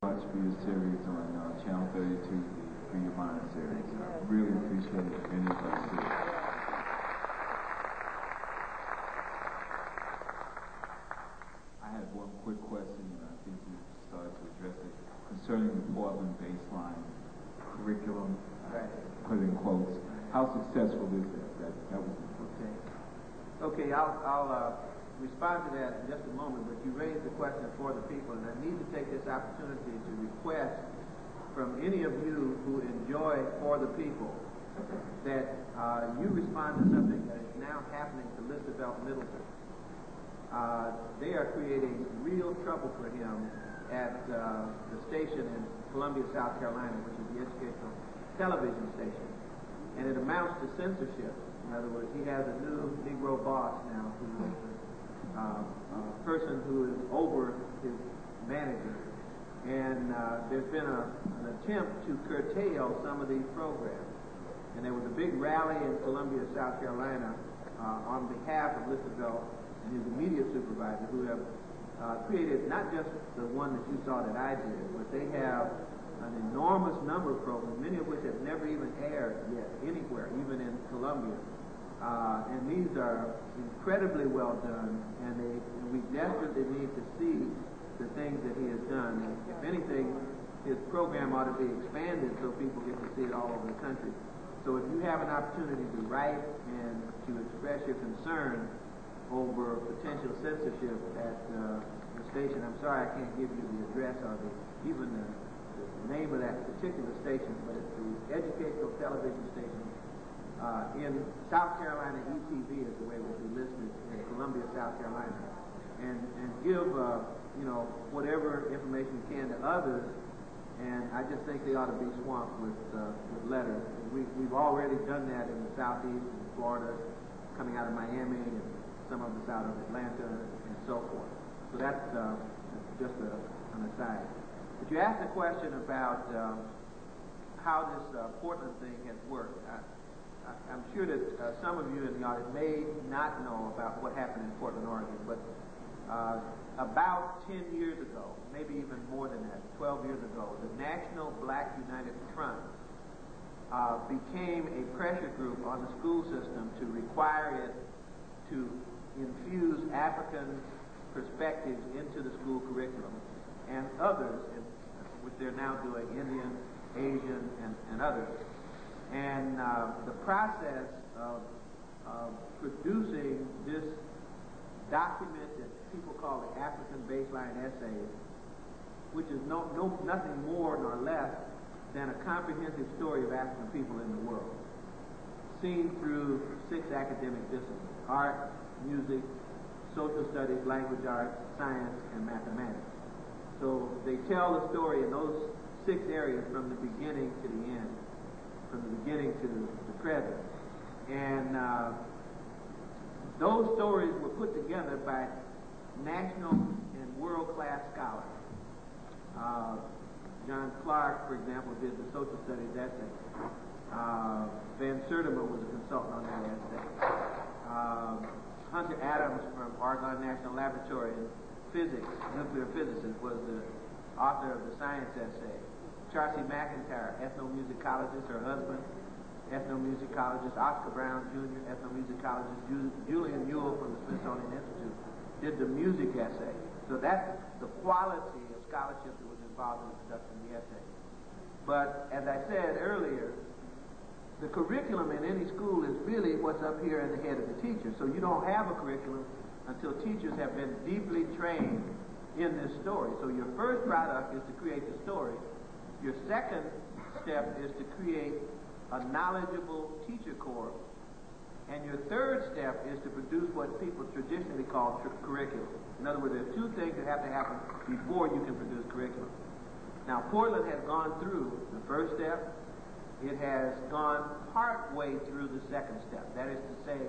Much for your series on Channel 32, the Free Your Mind series. I really appreciate it. Many of us do. I had one quick question, and I think you started to address it, concerning the Portland baseline curriculum, put in quotes. How successful is that? That was the question. Okay, I'll respond to that in just a moment, but you raised the question for the people, and I need to take this opportunity to request from any of you who enjoy For the People that you respond to something that is now happening to Roosevelt Middleton. They are creating real trouble for him at the station in Columbia, South Carolina, which is the educational television station, and it amounts to censorship. In other words, he has a new Negro boss now who is a person who is over his manager, and there's been an attempt to curtail some of these programs. And there was a big rally in Columbia, South Carolina on behalf of Roosevelt and his immediate supervisor, who have created not just the one that you saw that I did, but they have an enormous number of programs, many of which have never even aired yet anywhere, even in Columbia. And these are incredibly well done, and we desperately need to see the things that he has done. And if anything, his program ought to be expanded so people get to see it all over the country. So if you have an opportunity to write and to express your concern over potential censorship at the station, I'm sorry I can't give you the address or even the name of that particular station, but it's the educational television station in South Carolina. ETV is the way it would be listed in Columbia, South Carolina, and give whatever information you can to others. And I just think they ought to be swamped with letters. We've already done that in the Southeast, in Florida, coming out of Miami, and some of us out of Atlanta, and so forth. So that's just an aside. But you asked a question about how this Portland thing has worked. I'm sure that some of you in the audience may not know about what happened in Portland, Oregon, but about 10 years ago, maybe even more than that, 12 years ago, the National Black United Front became a pressure group on the school system to require it to infuse African perspectives into the school curriculum, and others, which they're now doing, Indian, Asian, and others. And the process of producing this document that people call the African Baseline Essay, which is nothing more nor less than a comprehensive story of African people in the world, seen through 6 academic disciplines: art, music, social studies, language arts, science, and mathematics. So they tell the story in those 6 areas from the beginning to the end, from the beginning to the present. And those stories were put together by national and world-class scholars. John Clark, for example, did the social studies essay. Van Sertima was a consultant on that essay. Hunter Adams from Argonne National Laboratory in physics, nuclear physicist, was the author of the science essay. Charcy McIntyre, ethnomusicologist, her husband, ethnomusicologist. Oscar Brown Jr., ethnomusicologist. Julian Newell from the Smithsonian Institute did the music essay. So that's the quality of scholarship that was involved in the production of the essay. But as I said earlier, the curriculum in any school is really what's up here in the head of the teacher. So you don't have a curriculum until teachers have been deeply trained in this story. So your first product is to create the story. Your second step is to create a knowledgeable teacher corps. And your third step is to produce what people traditionally call curriculum. In other words, there are 2 things that have to happen before you can produce curriculum. Now, Portland has gone through the first step. It has gone part way through the second step. That is to say,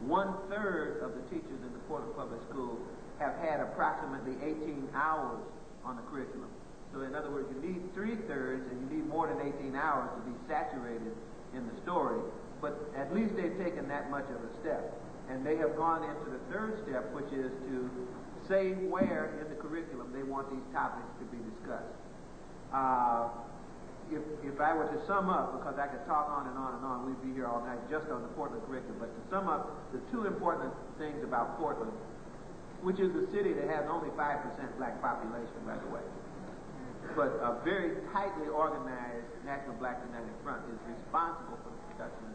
1/3 of the teachers in the Portland Public School have had approximately 18 hours on the curriculum. So in other words, you need 3/3, and you need more than 18 hours to be saturated in the story. But at least they've taken that much of a step. And they have gone into the third step, which is to say where in the curriculum they want these topics to be discussed. If I were to sum up, because I could talk on and on and on, we'd be here all night just on the Portland curriculum, but to sum up the two important things about Portland, which is a city that has only 5% black population, by the way, but a very tightly organized National Black United Front is responsible for the production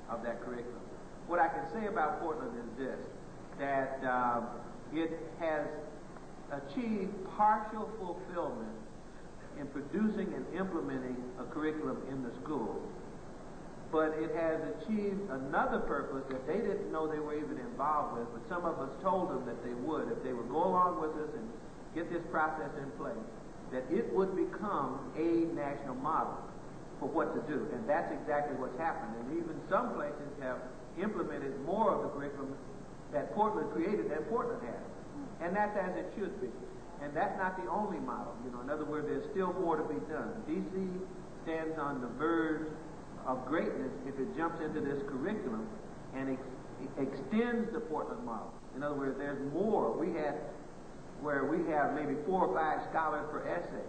of that curriculum. What I can say about Portland is this, that it has achieved partial fulfillment in producing and implementing a curriculum in the school. But it has achieved another purpose that they didn't know they were even involved with, but some of us told them that they would, if they would go along with us and get this process in place, that it would become a national model for what to do. And that's exactly what's happened. And even some places have implemented more of the curriculum that Portland created than Portland has. And that's as it should be. And that's not the only model. In other words, there's still more to be done. D.C. stands on the verge of greatness if it jumps into this curriculum and extends the Portland model. In other words, there's more. Where we have maybe 4 or 5 scholars per essay.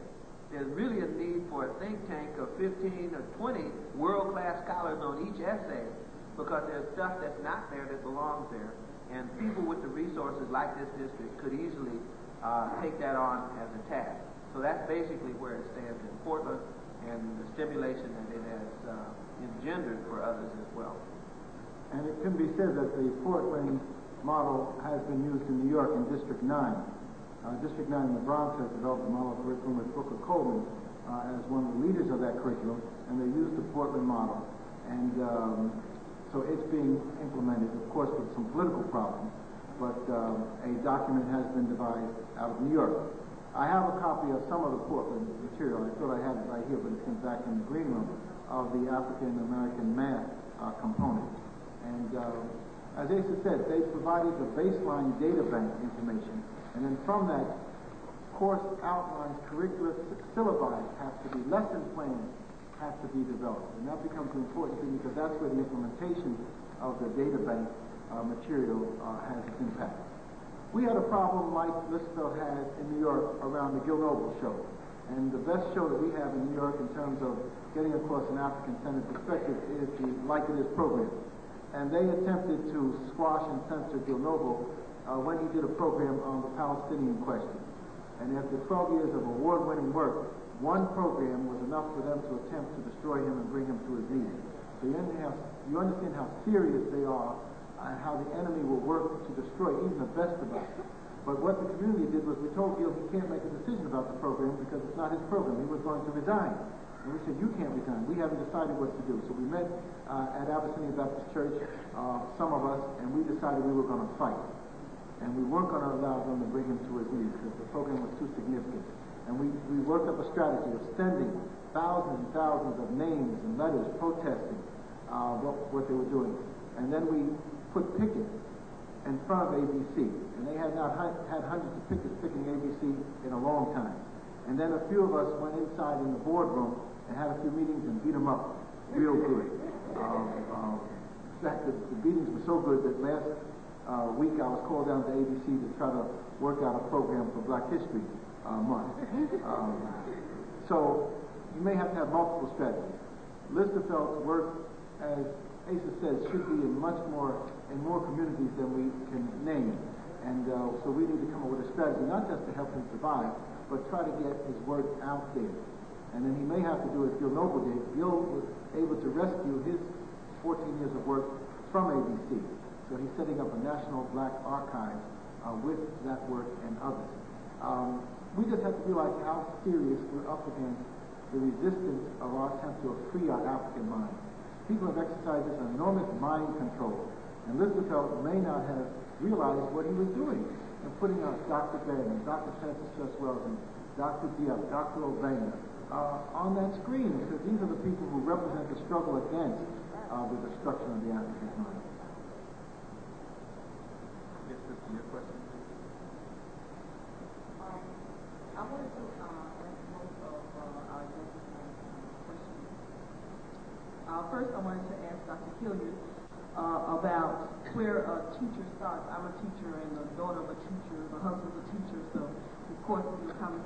There's really a need for a think tank of 15 or 20 world-class scholars on each essay, because there's stuff that's not there that belongs there. And people with the resources like this district could easily take that on as a task. So that's basically where it stands in Portland and the stimulation that it has engendered for others as well. And it can be said that the Portland model has been used in New York in District 9. District 9 in the Bronx has developed a model curriculum with Booker Coleman as one of the leaders of that curriculum, and they used the Portland model. And so it's being implemented, of course, with some political problems, but a document has been devised out of New York. I have a copy of some of the Portland material. I thought I had it right here, but it's in back in the green room, of the African American math component. And as Asa said, they provided the baseline data bank information, and then from that, course outlines, curricula, syllabi have to be, lesson plans have to be developed, and that becomes an important thing because that's where the implementation of the data bank material has its impact. We had a problem like Lisfeld had in New York around the Gil Noble show. And the best show that we have in New York in terms of getting across an African-centered perspective is the Like It Is program. And they attempted to squash and censor Gil Noble when he did a program on the Palestinian question. And after 12 years of award-winning work, one program was enough for them to attempt to destroy him and bring him to his knees. So you understand how serious they are and how the enemy will work to destroy even the best of us. But what the community did was we told Gil he can't make a decision about the program because it's not his program. He was going to resign. And we said, you can't resign. We haven't decided what to do. So we met at Abyssinia Baptist Church, some of us, and we decided we were going to fight. And we weren't going to allow them to bring him to his knees because the program was too significant. And we worked up a strategy of sending thousands and thousands of names and letters protesting what they were doing. And then we put pickets in front of ABC, and they had not had hundreds of pickets picking ABC in a long time. And then a few of us went inside in the boardroom and had a few meetings and beat them up real good. In fact, the beatings were so good that last week I was called down to ABC to try to work out a program for Black History Month. So you may have to have multiple strategies. Listerfeld's work, as Asa says, should be in more communities than we can name. And so we need to come up with a strategy, not just to help him survive, but try to get his work out there. And then he may have to do as Gil Noble did. Gil was able to rescue his 14 years of work from ABC. So he's setting up a national black archive with that work and others. We just have to realize how serious we're up against the resistance of our attempt to free our African mind. People have exercised this enormous mind control. And Listerfeld may not have realized what he was doing and putting out Dr. Bannon, Dr. Francis Stress Wells, and Dr. Diop, Dr. Obana on that screen, because these are the people who represent the struggle against the destruction of the African mind. Yes, Sister, your question? I wanted to ask most of our guests questions. First, I wanted to ask Dr. Hillard about where a teacher starts. I'm a teacher and the daughter of a teacher, the husband's a teacher, so of course, the common